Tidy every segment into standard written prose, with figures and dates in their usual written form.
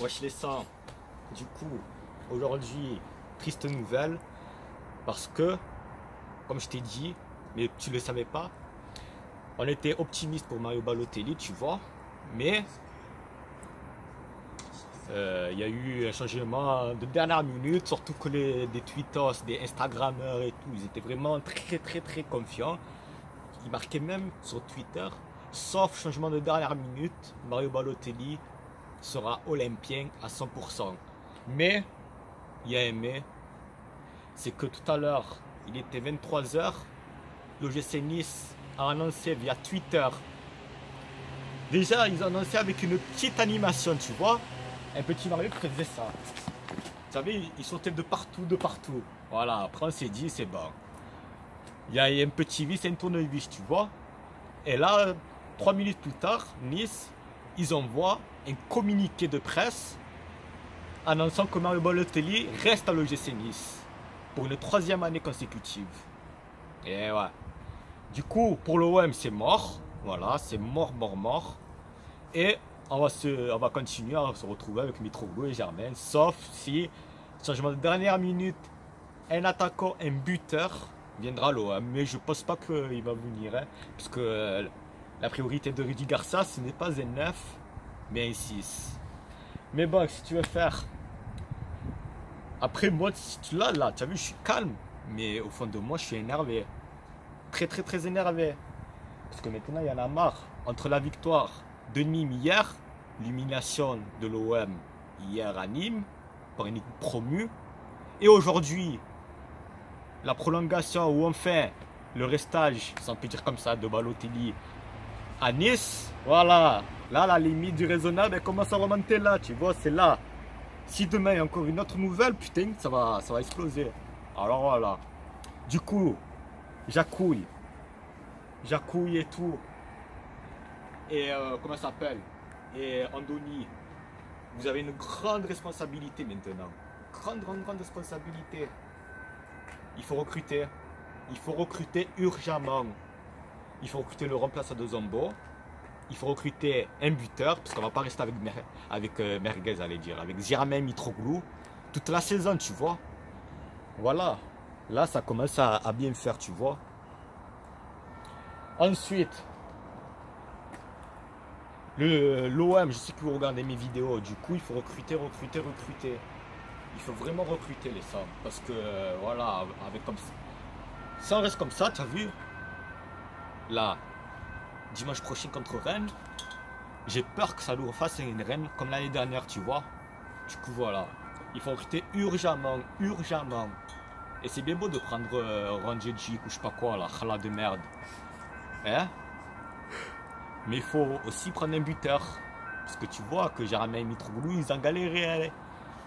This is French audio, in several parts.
Wesh les sangs. Du coup, aujourd'hui, triste nouvelle, parce que, comme je t'ai dit, mais tu le savais pas, on était optimiste pour Mario Balotelli, tu vois, mais il y a eu un changement de dernière minute, surtout que des tweetos, des Instagrammeurs et tout, ils étaient vraiment très confiants. Ils marquaient même sur Twitter, sauf changement de dernière minute, Mario Balotelli sera olympien à 100%. Mais, il y a un mais, c'est que tout à l'heure, il était 23 h, l'OGC Nice a annoncé via Twitter. Déjà, ils ont annoncé avec une petite animation, tu vois. Un petit Mario qui faisait ça. Vous savez, il sautait de partout, de partout. Voilà, après on s'est dit, c'est bon. Il y a un petit vis et un tournevis, tu vois. Et là, 3 minutes plus tard, Nice, ils envoient un communiqué de presse annonçant que Mario Balotelli reste à l'OGC Nice pour une 3e année consécutive. Et ouais. Du coup, pour l'OM, c'est mort. Voilà, c'est mort. Et on va continuer à se retrouver avec Mitroglou et Germain. Sauf si, changement de dernière minute, un attaquant, un buteur viendra à l'OM. Mais je pense pas qu'il va venir. Hein, parce que la priorité de Rudy Garcia, ce n'est pas un 9, mais un 6. Mais bon, si tu veux faire. Après, moi, si tu l'as là, tu as vu, je suis calme. Mais au fond de moi, je suis énervé. Très énervé. Parce que maintenant, il y en a marre. Entre la victoire de Nîmes hier, l'élimination de l'OM hier à Nîmes, par une équipe promue, et aujourd'hui, la prolongation ou enfin le restage, si on peut dire comme ça, de Balotelli à Nice, voilà. Là, la limite du raisonnable, elle commence à remonter là, tu vois, c'est là. Si demain il y a encore une autre nouvelle, putain, ça va exploser. Alors voilà. Du coup, j'accouille et tout. Et comment ça s'appelle? Et Andoni, vous avez une grande responsabilité maintenant. Grande responsabilité. Il faut recruter. Il faut recruter urgemment. Il faut recruter le remplaçant de Zombo. Il faut recruter un buteur, parce qu'on va pas rester avec Merguez, allez dire, avec Germain Mitroglou toute la saison, tu vois. Voilà. Là, ça commence à bien faire, tu vois. Ensuite, l'OM, je sais que vous regardez mes vidéos, du coup, il faut recruter. Il faut vraiment recruter les femmes. Parce que, voilà, avec comme ça. Si on reste comme ça, tu as vu, là, dimanche prochain contre Rennes, j'ai peur que ça nous refasse une Rennes comme l'année dernière, tu vois. Du coup, voilà. Il faut recruter urgemment. Et c'est bien beau de prendre Rangejic ou je sais pas quoi, là, Khala de merde. Hein? Mais il faut aussi prendre un buteur. Parce que tu vois que Germain Mitroglou, ils ont galéré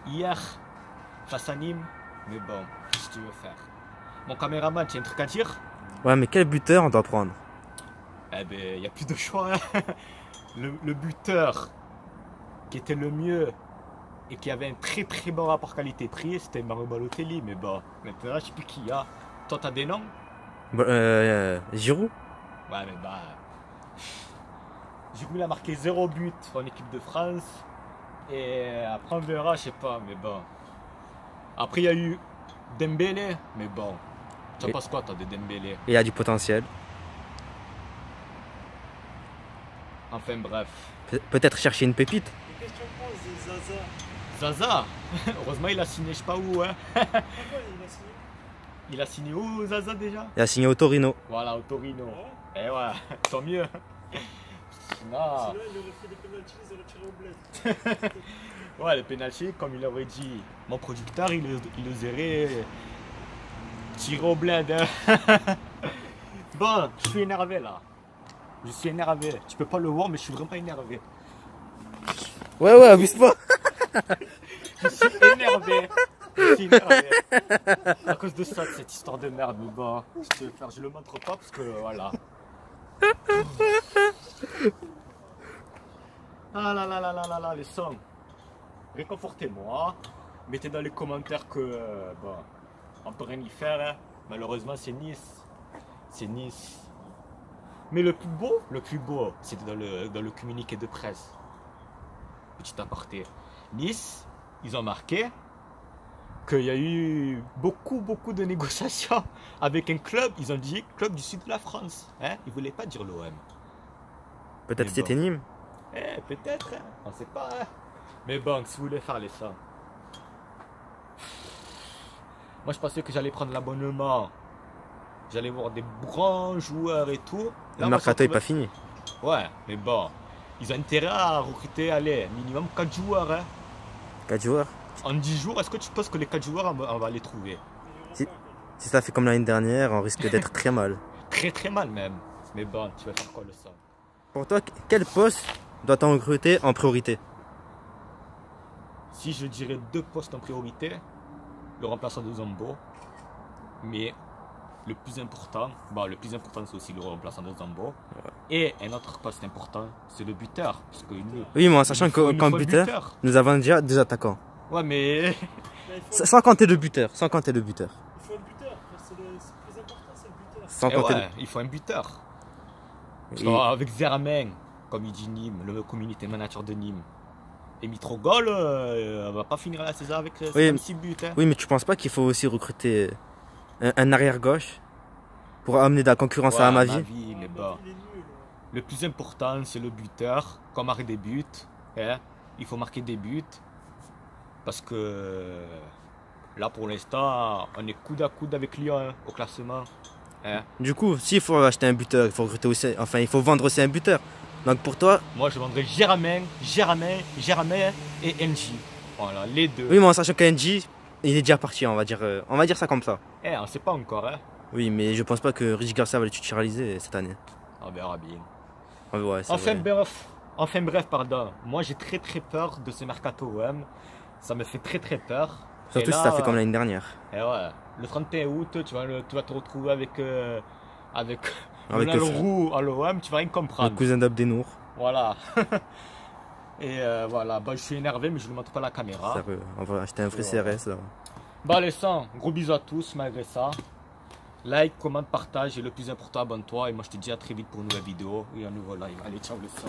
hier face à Nîmes. Mais bon, qu'est-ce que tu veux faire? Mon caméraman, tu as un truc à dire? Ouais, mais quel buteur on doit prendre? Eh ben, il n'y a plus de choix. Hein. Le buteur qui était le mieux et qui avait un très bon rapport qualité-prix, c'était Mario Balotelli. Mais bon, maintenant, je sais plus qui y a. Toi, t'as des noms? Giroud? Ouais, mais bah. Giroud, il a marqué 0 but en équipe de France. Et après, on verra, je sais pas, mais bon. Après, il y a eu Dembélé, mais bon. Tu en penses quoi, toi, de Dembélé? Il a du potentiel. Enfin, bref. Peut-être chercher une pépite. Qu'est-ce que tu en penses de Zaza? Zaza, heureusement, il a signé, je sais pas où, hein. Pourquoi il a signé? Il a signé où, Zaza, déjà? Il a signé au Torino. Voilà, au Torino. Ouais. Eh ouais, tant mieux. Non. Sinon, il aurait fait des pénaltys, ils auraient tiré au bled. Ouais, les pénaltys, comme il aurait dit mon producteur, il les aurait tiré au bled. Hein. Bon, je suis énervé là. Je suis énervé. Tu peux pas le voir, mais je suis vraiment énervé. Ouais, abuse pas. Je suis énervé. À cause de ça, de cette histoire de merde. Mais bon, je le montre pas parce que voilà. Ah là, les sons. Réconfortez-moi. Mettez dans les commentaires que bon, on peut rien y faire. Hein. Malheureusement, c'est Nice. C'est Nice. Mais le plus beau, c'est dans le communiqué de presse. Petit aparté. Nice, ils ont marqué qu'il y a eu beaucoup de négociations avec un club. Ils ont dit club du sud de la France. Hein? Ils ne voulaient pas dire l'OM. Peut-être Mais c'était bon. Nîmes. Peut-être, hein. On ne sait pas. Hein. Mais bon, si vous voulez faire les ça. Moi, je pensais que j'allais prendre l'abonnement. J'allais voir des grands joueurs et tout. Le mercato est pas fini. Ouais, mais bon. Ils ont intérêt à recruter, allez, minimum 4 joueurs. Hein. 4 joueurs. En 10 jours, est-ce que tu penses que les 4 joueurs, on va les trouver? Si ça fait comme l'année dernière, on risque d'être très mal. Très mal même. Mais bon, tu vas faire quoi le ça? Pour toi, quel poste doit-on recruter en priorité? Si je dirais 2 postes en priorité, le remplaçant de Zambo. Mais le plus important c'est aussi le remplaçant de Zambo. Ouais. Et un autre poste important, c'est le buteur. Parce que Oui, mais en sachant qu'en buteur, nous avons déjà 2 attaquants. Ouais, mais. Sans compter le buteur. Sans compter le buteur. Il faut un buteur, c'est le plus important, c'est le buteur. Sans Eh compter ouais, il faut un buteur. Parce Et- qu'avec Zermain, comme il dit Nîmes, le community manager de Nîmes, et Mitrogol, on va pas finir la saison avec Oui, 6 buts. Hein. Oui, mais tu penses pas qu'il faut aussi recruter un arrière-gauche pour amener de la concurrence Ouais, à Amavi? Mais Ah, bon. il est nul. Le plus important, c'est le buteur. Qu'on marque des buts. Hein. Il faut marquer des buts. Parce que là, pour l'instant, on est coude à coude avec Lyon hein, au classement. Hein. Du coup, s'il faut acheter un buteur, il faut recruter aussi, enfin, il faut vendre aussi un buteur. Donc pour toi, Moi, je vendrais Germain et NJ. Voilà, les deux. oui, mais en sachant qu'Andy, il est déjà parti, on va dire ça comme ça. On sait pas encore. Hein. Oui, mais je pense pas que Rich Garcia va le titulariser cette année. On verra bien. Ah ouais, c'est vrai. Enfin bref, pardon. Moi, j'ai très peur de ce mercato OM. Ça me fait très peur. Surtout Et si là, ça fait comme l'année dernière. Et ouais, le 31 août, tu vas te retrouver avec Avec Ronald le Roux à l'OM, tu vas rien Le comprendre. cousin d'Abdenour. Voilà. Et voilà, bah, je suis énervé, mais je ne montre pas la caméra. Sérieux, on va acheter un vrai Ouais. CRS là. Bah, les 100, gros bisous à tous, malgré ça. Like, commente, partage, et le plus important, abonne-toi. Et moi, je te dis à très vite pour une nouvelle vidéo et un nouveau live. Allez, ciao les 100.